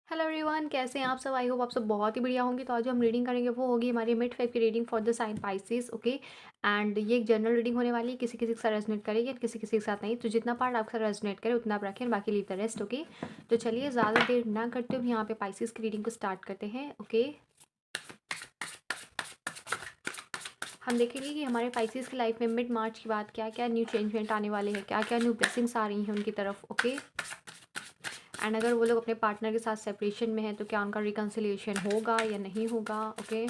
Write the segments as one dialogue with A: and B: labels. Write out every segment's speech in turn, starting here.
A: Hello everyone, कैसे हैं आप सब? आई होप आप सब बहुत ही बढ़िया होंगे। तो आज जो हम रीडिंग करेंगे वो होगी हमारी मिड फेब की reading for the sign Pisces. Okay, and ये एक जनरल रीडिंग होने वाली है। किसी किसी के साथ रेजोनेट करेगी, किसी किसी के साथ नहीं। तो जितना पार्ट आपके साथ रेजोनेट करे उतना आप रखें, बाकी लीव द रेस्ट। ओके, तो चलिए ज़्यादा देर ना करते हुए यहाँ पे पाइसेस की रीडिंग को स्टार्ट करते हैं। ओके, हम देखेंगे कि हमारे पाइसेस की लाइफ में मिड मार्च के बाद क्या क्या न्यू चेंजमेंट आने वाले हैं, क्या क्या न्यू ब्लेसिंग्स आ रही हैं उनकी तरफ। ओके, एंड अगर वो लोग अपने पार्टनर के साथ सेपरेशन में है तो क्या उनका रिकन्सिलिएशन होगा या नहीं होगा। ओके,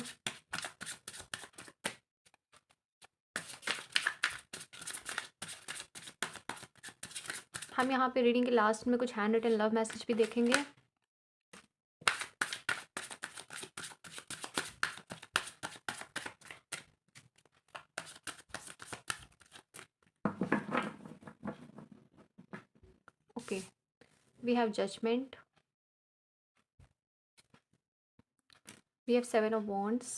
A: हम यहाँ पे रीडिंग के लास्ट में कुछ हैंड रिटन लव मैसेज भी देखेंगे। Okay, we have judgement, we have seven of wands,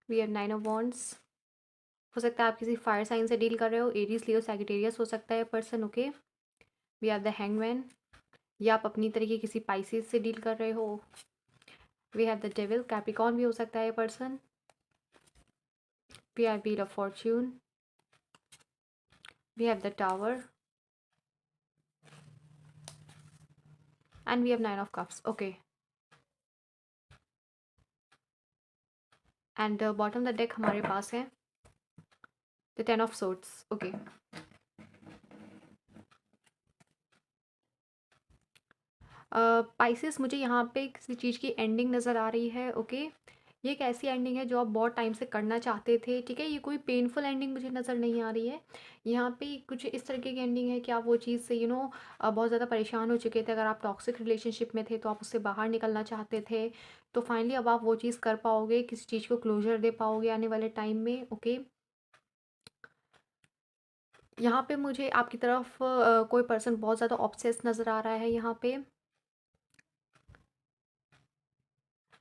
A: we have nine of wands. हो सकता है आप किसी फायर साइन से डील कर रहे हो, एरीज, लियो, सैजिटेरियस हो सकता है person. Okay, we have the hangman, या आप अपनी तरीके किसी पाइसेस से डील कर रहे हो। We have the devil, Capricorn भी हो सकता है person. We have wheel of fortune, we have the tower, and we have nine of cups. Okay, and bottom the deck हमारे पास है the ten of swords. Okay, Pisces मुझे यहाँ पे किसी चीज़ की एंडिंग नज़र आ रही है। ओके, ये एक ऐसी एंडिंग है जो आप बहुत टाइम से करना चाहते थे। ठीक है, ये कोई पेनफुल एंडिंग मुझे नज़र नहीं आ रही है। यहाँ पे कुछ इस तरीके की एंडिंग है कि आप वो चीज़ से बहुत ज़्यादा परेशान हो चुके थे। अगर आप टॉक्सिक रिलेशनशिप में थे तो आप उससे बाहर निकलना चाहते थे। तो फाइनली अब आप वो चीज़ कर पाओगे, किसी चीज़ को क्लोजर दे पाओगे आने वाले टाइम में। ओके, यहाँ पे मुझे आपकी तरफ कोई पर्सन बहुत ज़्यादा ऑब्सेस नज़र आ रहा है। यहाँ पे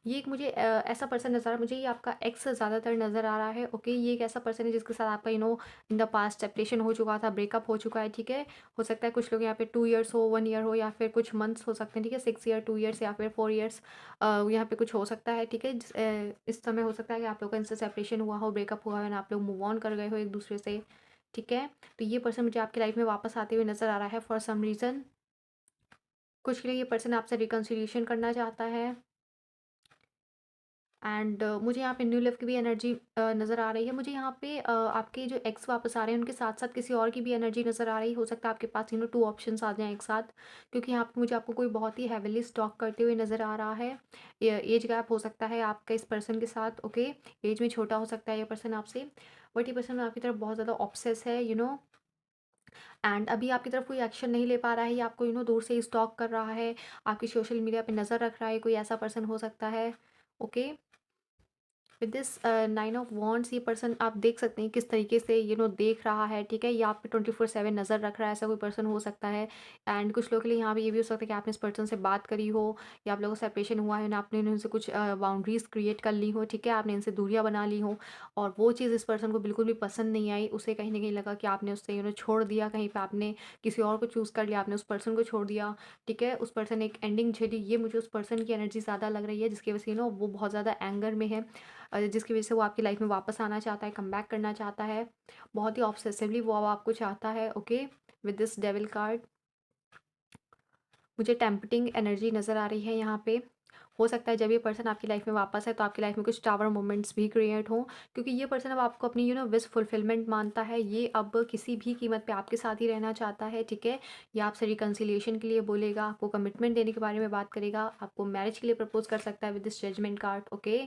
A: ये एक मुझे ऐसा पर्सन नज़र आ रहा है, मुझे ये आपका एक्स ज़्यादातर नज़र आ रहा है। ओके, ये एक ऐसा पर्सन है जिसके साथ आपका इन द पास्ट सेपरेशन हो चुका था, ब्रेकअप हो चुका है। ठीक है, हो सकता है कुछ लोग यहाँ पे 2 ईयर्स हो, 1 ईयर हो, या फिर कुछ मंथ्स हो सकते हैं। ठीक है, 6 ईयर, 2 ईयर्स, या फिर 4 ईयर्स यहाँ पे कुछ हो सकता है। ठीक है, इस समय हो सकता है कि आप लोग का इनसे सेपरेशन हुआ हो, ब्रेकअप हुआ है, आप लोग मूव ऑन कर गए हो एक दूसरे से। ठीक है, तो ये पर्सन मुझे आपकी लाइफ में वापस आते हुए नज़र आ रहा है फॉर सम रीज़न। कुछ के लिए ये पर्सन आपसे रिकन्सिलिएशन करना चाहता है। एंड मुझे यहाँ पे न्यू लिव की भी एनर्जी नज़र आ रही है। मुझे यहाँ पे आपके जो एक्स वापस आ रहे हैं उनके साथ साथ किसी और की भी एनर्जी नज़र आ रही है। हो सकता है आपके पास 2 ऑप्शंस आ जाएँ एक साथ, क्योंकि यहाँ पे मुझे आपको कोई बहुत ही हैविली स्टॉक करते हुए नज़र आ रहा है। एज गैप हो सकता है आपका इस पर्सन के साथ। ओके, एज में छोटा हो सकता है ये पर्सन आपसे, बट ये पर्सन आपकी तरफ बहुत ज़्यादा ऑब्सेस है। एंड अभी आपकी तरफ कोई एक्शन नहीं ले पा रहा है, या आपको दूर से ही स्टॉक कर रहा है, आपकी सोशल मीडिया पे नज़र रख रहा है, कोई ऐसा पर्सन हो सकता है। Okay, with this 9 of wands, ये पर्सन आप देख सकते हैं किस तरीके से देख रहा है। ठीक है, ये आप पे 24/7 नज़र रख रहा है, ऐसा कोई पर्सन हो सकता है। एंड कुछ लोगों के लिए यहाँ पे ये भी हो सकता है कि आपने इस पर्सन से बात करी हो, या आप लोगों का सेपरेशन हुआ है ना, आपने इनसे कुछ बाउंड्रीज क्रिएट कर ली हो। ठीक है, आपने इनसे दूरियां बना ली हो, और वो चीज़ इस पर्सन को बिल्कुल भी पसंद नहीं आई। उसे कहीं ना कहीं लगा कि आपने उससे छोड़ दिया, कहीं पे आपने किसी और को चूज़ कर लिया, आपने उस पर्सन को छोड़ दिया। ठीक है, उस पर्सन ने एक एंडिंग झेली। ये मुझे उस पर्सन की एनर्जी ज़्यादा लग रही है, जिसकी वजह से वो बहुत ज़्यादा एंगर में है, जिसकी वजह से वो आपकी लाइफ में वापस आना चाहता है, कम बैक करना चाहता है। बहुत ही ऑब्सेसिवली वो अब आपको चाहता है। Okay, with this devil card मुझे टेम्पटिंग एनर्जी नज़र आ रही है यहाँ पे। हो सकता है जब ये पर्सन आपकी लाइफ में वापस है तो आपकी लाइफ में कुछ टावर मोमेंट्स भी क्रिएट हों, क्योंकि ये पर्सन अब आपको अपनी विश फुलफिलमेंट मानता है। ये अब किसी भी कीमत पे आपके साथ ही रहना चाहता है। ठीक है, ये आपसे रिकन्सिलिएशन के लिए बोलेगा, आपको कमिटमेंट देने के बारे में बात करेगा, आपको मैरिज के लिए प्रपोज कर सकता है with this judgement card. Okay,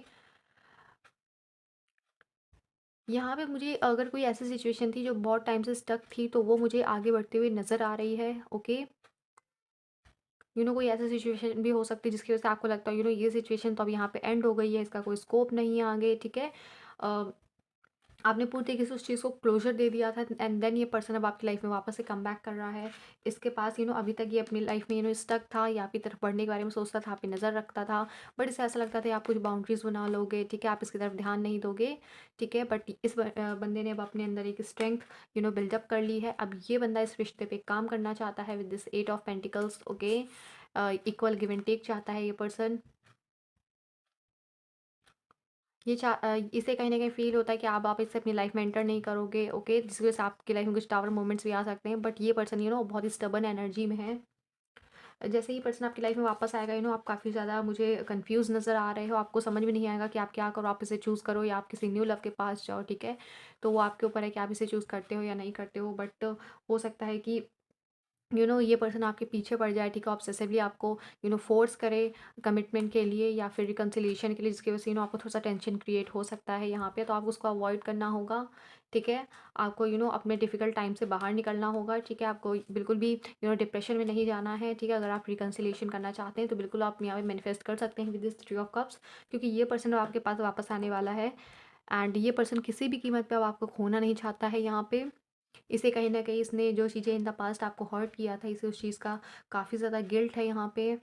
A: यहाँ पे मुझे अगर कोई ऐसी सिचुएशन थी जो बहुत टाइम से स्टक थी, तो वो मुझे आगे बढ़ते हुए नज़र आ रही है। ओके, कोई ऐसी सिचुएशन भी हो सकती है जिसकी वजह से आपको लगता है ये सिचुएशन तो अब यहाँ पे एंड हो गई है, इसका कोई स्कोप नहीं है आगे। ठीक है, आपने पूरी तरीके से उस चीज़ को क्लोज़र दे दिया था एंड देन ये पर्सन अब आपकी लाइफ़ में वापस से कम बैक कर रहा है। इसके पास अभी तक ये अपनी लाइफ़ में स्टक था, ये आपकी तरफ बढ़ने के बारे में सोचता था, आप पे नज़र रखता था। बट इसे ऐसा लगता था आप कुछ बाउंड्रीज़ बना लोगे, ठीक है, आप इसकी तरफ ध्यान नहीं दोगे, ठीक है। बट बंदे ने अब अपने अंदर एक स्ट्रेंथ बिल्डअप कर ली है। अब ये बंदा इस रिश्ते पे काम करना चाहता है with this 8 of pentacles, okay. Equal give and take चाहता है ये पर्सन। इसे कहीं न कहीं फ़ील होता है कि आप वापस से अपनी लाइफ़ में एंटर नहीं करोगे, ओके, जिसकी वजह से आपकी लाइफ़ में कुछ टावर मोमेंट्स भी आ सकते हैं। बट ये पर्सन बहुत ही स्टबर्न एनर्जी में है। जैसे ही पर्सन आपकी लाइफ़ में वापस आएगा, आप काफ़ी ज़्यादा मुझे कन्फ्यूज़ नज़र आ रहे हो, आपको समझ में नहीं आएगा कि आप क्या करो, आप इसे चूज़ करो या आप किसी न्यू लव के पास जाओ, ठीक है? तो वो आपके ऊपर है कि आप इसे चूज़ करते हो या नहीं करते हो। बट हो सकता है कि ये पर्सन आपके पीछे पड़ जाए, ठीक है, ऑब्सेसिवली आपको फोर्स करे कमिटमेंट के लिए या फिर रिकंसिलिएशन के लिए, जिसकी वजह से आपको थोड़ा सा टेंशन क्रिएट हो सकता है यहाँ पे। तो आपको उसको अवॉइड करना होगा, ठीक है। आपको अपने डिफिकल्ट टाइम से बाहर निकलना होगा, ठीक है। आपको बिल्कुल भी डिप्रेशन में नहीं जाना है, ठीक है। अगर आप रिकंसिलिएशन करना चाहते हैं तो बिल्कुल आप यहाँ पे मैनिफेस्ट कर सकते हैं विद दिस 3 ऑफ कप्स, क्योंकि ये पर्सन आपके पास वापस आने वाला है एंड ये पर्सन किसी भी कीमत पे अब आपको खोना नहीं चाहता है यहाँ पे। इसे कहीं न कहीं इसने जो चीज़ें इन द पास्ट आपको हर्ट किया था, इसे उस चीज़ का काफ़ी ज़्यादा गिल्ट है यहाँ पे।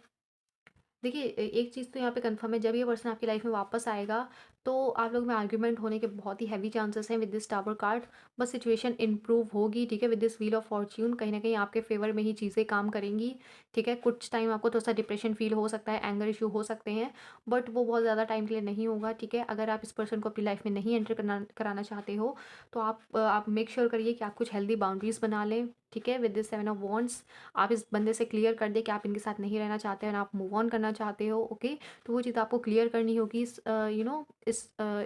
A: देखिए एक चीज़ तो यहाँ पे कंफर्म है, जब ये पर्सन आपकी लाइफ में वापस आएगा तो आप लोग में आर्ग्यूमेंट होने के बहुत ही हैवी चांसेस हैं विद दिस टावर कार्ड। बस सिचुएशन इंप्रूव होगी, ठीक है, with this wheel of Fortune कहीं ना कहीं आपके फेवर में ही चीज़ें काम करेंगी, ठीक है। कुछ टाइम आपको थोड़ा सा डिप्रेशन फील हो सकता है, एंगर इशू हो सकते हैं, बट वो बहुत ज़्यादा टाइम के लिए नहीं होगा, ठीक है। अगर आप इस पर्सन को अपनी लाइफ में नहीं एंटर कराना चाहते हो तो आप मेक श्योर करिए कि आप कुछ हेल्दी बाउंड्रीज बना लें, ठीक है, विद दिस 7 ऑफ वॉन्ड्स। आप इस बंदे से क्लियर कर दें कि आप इनके साथ नहीं रहना चाहते हैं और आप मूव ऑन करना चाहते हो, ओके। तो वो चीज़ आपको क्लियर करनी होगी इस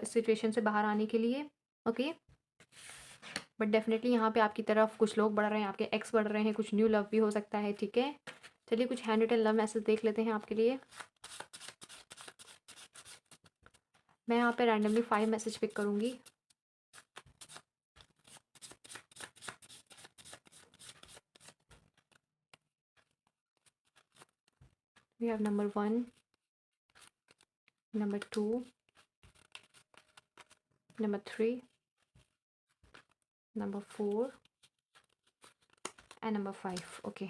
A: सिचुएशन से बाहर आने के लिए, ओके। बट डेफिनेटली यहाँ पे आपकी तरफ कुछ लोग बढ़ रहे हैं, आपके एक्स बढ़ रहे हैं, कुछ न्यू लव भी हो सकता है, ठीक है। चलिए कुछ हैंड रिटन लव मैसेज देख लेते हैं आपके लिए। मैं यहाँ पे रैंडमली 5 मैसेज पिक करूँगी। We have number 1, number 2, number 3, number 4 and number 5, okay.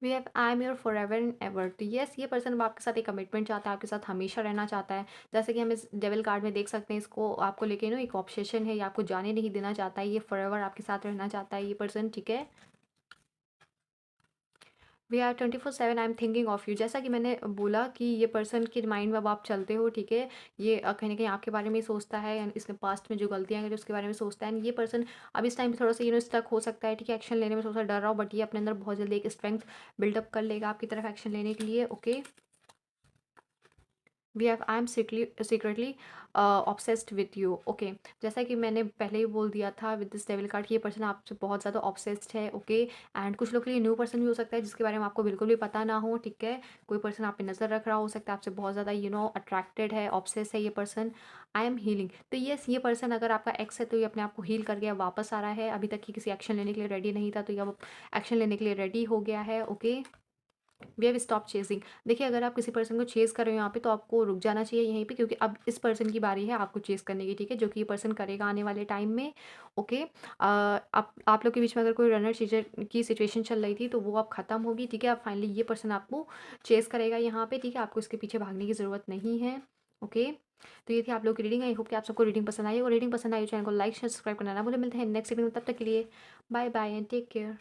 A: We have I am your forever and ever. तो यस, ये पर्सन अब आपके साथ एक कमिटमेंट चाहता है, आपके साथ हमेशा रहना चाहता है। जैसे कि हम इस डेविल कार्ड में देख सकते हैं, इसको आपको लेके एक ऑब्सेशन है, ये आपको जाने नहीं देना चाहता है, ये फॉर एवर आपके साथ रहना चाहता है ये पर्सन, ठीक है। We are 24/7 I am thinking of you. जैसा कि मैंने बोला कि ये पर्सन के माइंड में अब आप चलते हो, ठीक है। ये कहीं ना कहीं आपके बारे में ही सोचता है एंड इसने पास्ट में जो गलतियां करी उसके बारे में सोचता है एंड ये पर्सन अब इस टाइम पे थोड़ा सा स्टक हो सकता है, ठीक है। एक्शन लेने में थोड़ा सा डर रहा हो, बट ये अपने अंदर बहुत जल्दी एक स्ट्रेंथ बिल्डअप कर लेगा आपकी तरफ एक्शन लेने के लिए, okay. We have I am secretly obsessed with you, okay. जैसा कि मैंने पहले ही बोल दिया था विद दिस डेविल कार्ड, ये पर्सन आपसे बहुत ज़्यादा ऑब्सेस्ड है, ओके। एंड कुछ लोग के लिए न्यू पर्सन भी हो सकता है जिसके बारे में आपको बिल्कुल भी पता ना हो, ठीक है। कोई पर्सन आप पे नज़र रख रहा हो सकता है, आपसे बहुत ज़्यादा अट्रैक्टेड है, ऑब्सेस है ये पर्सन। I am healing. तो यस, ये पर्सन अगर आपका एक्स है तो ये अपने आप को हील करके अब वापस आ रहा है। अभी तक ये किसी एक्शन लेने के लिए रेडी नहीं था, तो ये अब एक्शन लेने के लिए रेडी हो गया है, okay. We have stop chasing. देखिए अगर आप किसी पर्सन को चेज़ कर रहे हो यहाँ पे तो आपको रुक जाना चाहिए यहीं पे, क्योंकि अब इस पर्सन की बारी है आपको चेज़ करने की, ठीक है, जो कि ये पर्सन करेगा आने वाले टाइम में, ओके। आप लोग के बीच में अगर कोई रनर चीजर की सिचुएशन चल रही थी तो वो अब खत्म होगी, ठीक है। अब फाइनली ये पर्सन आपको चेज़ करेगा यहाँ पे, ठीक है। आपको इसके पीछे भागने की ज़रूरत नहीं है, ओके। तो ये थी आप लोग की रीडिंग। आई होप कि आप सबको रीडिंग पसंद आई, और रीडिंग पसंद आई चैनल को लाइक शेयर सब्सक्राइब करना ना भूलें। मिलते हैं नेक्स्ट रीडिंग में, तब तक के लिए bye bye and take care.